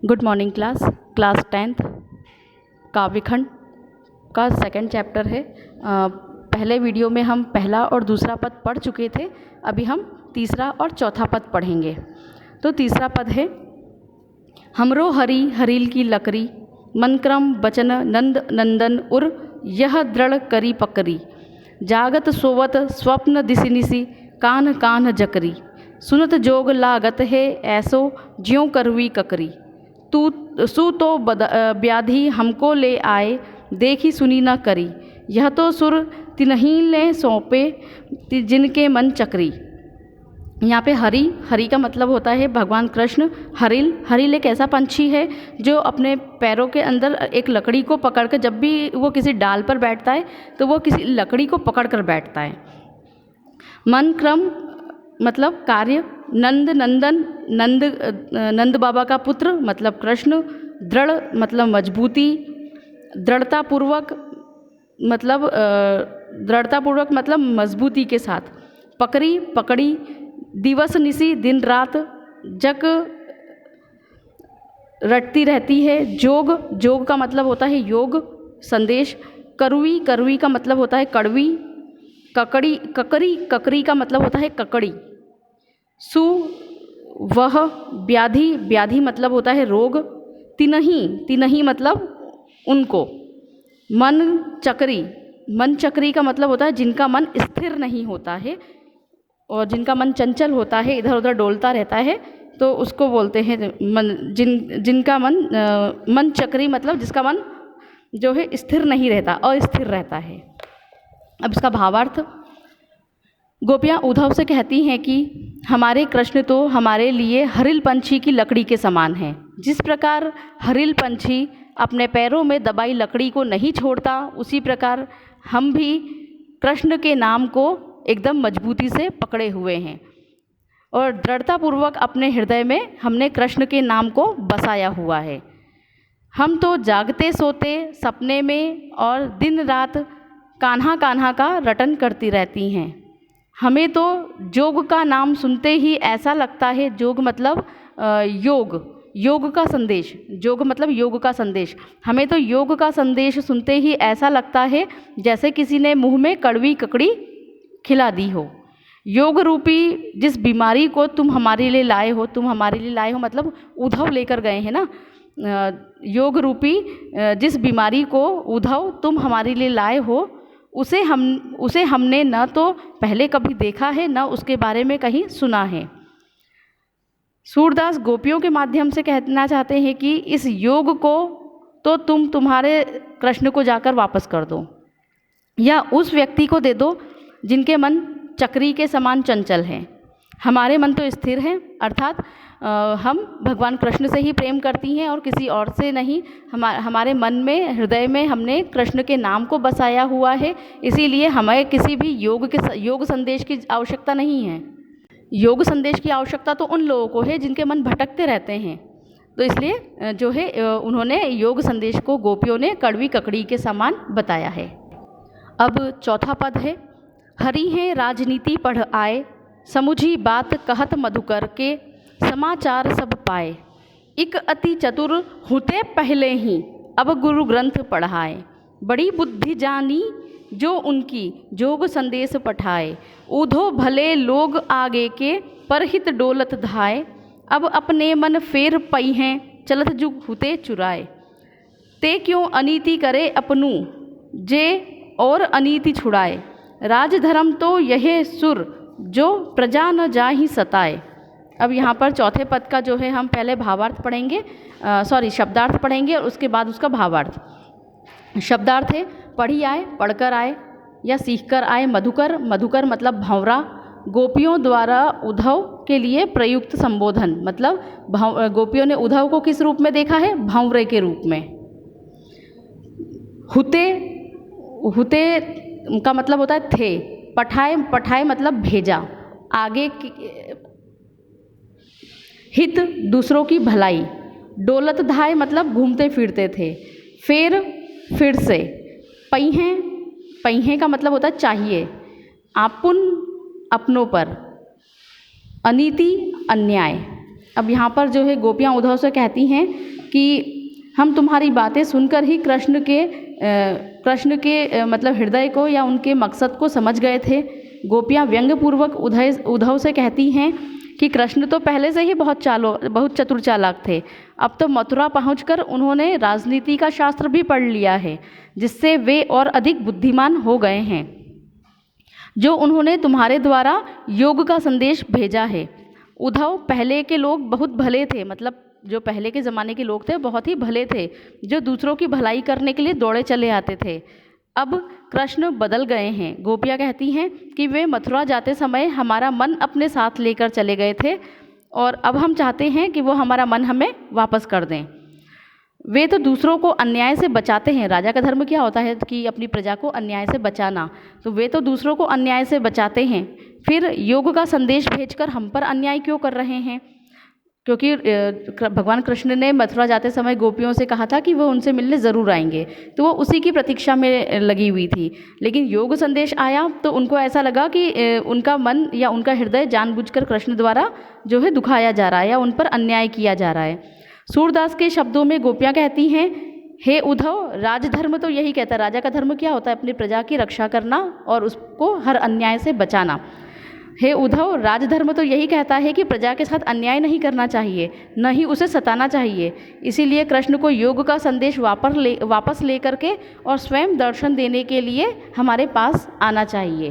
Good morning class 10th काव्यखंड का second chapter है। पहले वीडियो में हम पहला और दूसरा पद पढ़ चुके थे। अभी हम तीसरा और चौथा पद पढ़ेंगे। तो तीसरा पद है, हमरो हरी हरील की लकड़ी, मनक्रम बचन नंद नंदन उर, यह दृढ़ करी पकरी, जागत सोवत स्वप्न दिसि निसि, कान कान जकरी, सुनत जोग लागत है ऐसो, ज्यों करवी ककरी, तू सु तो व्याधि हमको ले आए, देखी सुनी न करी, यह तो सुर तिन्हीं ले सौंपे, जिनके मन चकरी। यहाँ पे हरि का मतलब होता है भगवान कृष्ण। हरिल एक ऐसा पंछी है जो अपने पैरों के अंदर एक लकड़ी को पकड़ कर, जब भी वो किसी डाल पर बैठता है तो वो किसी लकड़ी को पकड़ कर बैठता है। मन क्रम मतलब कार्य, नंद नंदन नंद बाबा का पुत्र मतलब कृष्ण, दृढ़ मतलब मजबूती, दृढ़तापूर्वक मतलब मजबूती के साथ, पकड़ी, दिवस निसी दिन रात, जग रटती रहती है, जोग का मतलब होता है योग संदेश, करुई का मतलब होता है कड़वी, ककरी का मतलब होता है ककड़ी, सु वह, व्याधि मतलब होता है रोग, तिनही मतलब उनको, मन चक्री का मतलब होता है जिनका मन स्थिर नहीं होता है और जिनका मन चंचल होता है, इधर उधर डोलता रहता है, तो उसको बोलते हैं जिनका मन चक्री मतलब जिसका मन जो है स्थिर नहीं रहता, अस्थिर रहता है। अब इसका भावार्थ, गोपियाँ उद्धव से कहती हैं कि हमारे कृष्ण तो हमारे लिए हरिल पंछी की लकड़ी के समान हैं। जिस प्रकार हरिल पंछी अपने पैरों में दबाई लकड़ी को नहीं छोड़ता, उसी प्रकार हम भी कृष्ण के नाम को एकदम मजबूती से पकड़े हुए हैं और दृढ़तापूर्वक अपने हृदय में हमने कृष्ण के नाम को बसाया हुआ है। हम तो जागते सोते सपने में और दिन रात कान्हा का रटन करती रहती हैं। हमें तो जोग का नाम सुनते ही ऐसा लगता है, जोग मतलब योग का संदेश, जोग मतलब योग का संदेश, हमें तो योग का संदेश सुनते ही ऐसा लगता है जैसे किसी ने मुंह में कड़वी ककड़ी खिला दी हो। योग रूपी जिस बीमारी को तुम हमारे लिए लाए हो मतलब उद्धव लेकर गए हैं ना, योग रूपी जिस बीमारी को उद्धव तुम हमारे लिए लाए हो, उसे हमने न तो पहले कभी देखा है, न उसके बारे में कहीं सुना है। सूरदास गोपियों के माध्यम से कहना चाहते हैं कि इस योग को तो तुम्हारे कृष्ण को जाकर वापस कर दो, या उस व्यक्ति को दे दो जिनके मन चक्री के समान चंचल हैं। हमारे मन तो स्थिर हैं, अर्थात हम भगवान कृष्ण से ही प्रेम करती हैं और किसी और से नहीं। हमारे मन में, हृदय में हमने कृष्ण के नाम को बसाया हुआ है, इसीलिए हमें किसी भी योग संदेश की आवश्यकता नहीं है। योग संदेश की आवश्यकता तो उन लोगों को है जिनके मन भटकते रहते हैं। तो इसलिए जो है उन्होंने योग संदेश को गोपियों ने कड़वी ककड़ी के समान बताया है। अब चौथा पद है, हरि हैं राजनीति पढ़ आए, समुझी बात कहत मधुकर के, समाचार सब पाए, इक अति चतुर हुते पहले ही, अब गुरु ग्रंथ पढ़ाए, बड़ी बुद्धि जानी जो उनकी, जोग संदेश पठाए, ऊधो भले लोग आगे के, परहित डोलत धाए, अब अपने मन फेर पई हैं, चलत जुग हुते चुराए, ते क्यों अनीति करे अपनू, जे और अनीति छुड़ाए, राजधर्म तो यह सुर, जो प्रजा न जाहि सताए। अब यहाँ पर चौथे पद का जो है हम पहले भावार्थ पढ़ेंगे, शब्दार्थ पढ़ेंगे और उसके बाद उसका भावार्थ। शब्दार्थ है, पढ़ी आए, पढ़कर आए या सीख कर आए, मधुकर मतलब भंवरा, गोपियों द्वारा उद्धव के लिए प्रयुक्त संबोधन, मतलब गोपियों ने उद्धव को किस रूप में देखा है? भंवरे के रूप में। हुते का मतलब होता है थे, पठाए मतलब भेजा, आगे हित दूसरों की भलाई, डोलत धाय मतलब घूमते फिरते थे, फिर से, पहिए का मतलब होता है चाहिए, आपुन अपनों पर, अनीति अन्याय। अब यहाँ पर जो है गोपियाँ उद्धव से कहती हैं कि हम तुम्हारी बातें सुनकर ही कृष्ण के मतलब हृदय को या उनके मकसद को समझ गए थे। गोपियाँ व्यंग्यपूर्वक उद्धव से कहती हैं कि कृष्ण तो पहले से ही बहुत चतुर चालाक थे। अब तो मथुरा पहुंचकर उन्होंने राजनीति का शास्त्र भी पढ़ लिया है, जिससे वे और अधिक बुद्धिमान हो गए हैं। जो उन्होंने तुम्हारे द्वारा योग का संदेश भेजा है। उद्धव, पहले के लोग बहुत भले थे, मतलब जो पहले के ज़माने के लोग थे बहुत ही भले थे, जो दूसरों की भलाई करने के लिए दौड़े चले आते थे। अब कृष्ण बदल गए हैं। गोपियाँ कहती हैं कि वे मथुरा जाते समय हमारा मन अपने साथ लेकर चले गए थे और अब हम चाहते हैं कि वो हमारा मन हमें वापस कर दें। वे तो दूसरों को अन्याय से बचाते हैं। राजा का धर्म क्या होता है कि अपनी प्रजा को अन्याय से बचाना, तो वे तो दूसरों को अन्याय से बचाते हैं, फिर योग का संदेश भेजकर हम पर अन्याय क्यों कर रहे हैं? क्योंकि भगवान कृष्ण ने मथुरा जाते समय गोपियों से कहा था कि वो उनसे मिलने ज़रूर आएंगे, तो वो उसी की प्रतीक्षा में लगी हुई थी। लेकिन योग संदेश आया तो उनको ऐसा लगा कि उनका मन या उनका हृदय जानबूझकर कृष्ण द्वारा जो है दुखाया जा रहा है या उन पर अन्याय किया जा रहा है। सूरदास के शब्दों में गोपियाँ कहती हैं, हे उद्धव, राजधर्म तो यही कहता है। राजा का धर्म क्या होता है? अपनी प्रजा की रक्षा करना और उसको हर अन्याय से बचाना। हे उद्धव, राजधर्म तो यही कहता है कि प्रजा के साथ अन्याय नहीं करना चाहिए, न ही उसे सताना चाहिए। इसीलिए कृष्ण को योग का संदेश वापस ले करके और स्वयं दर्शन देने के लिए हमारे पास आना चाहिए।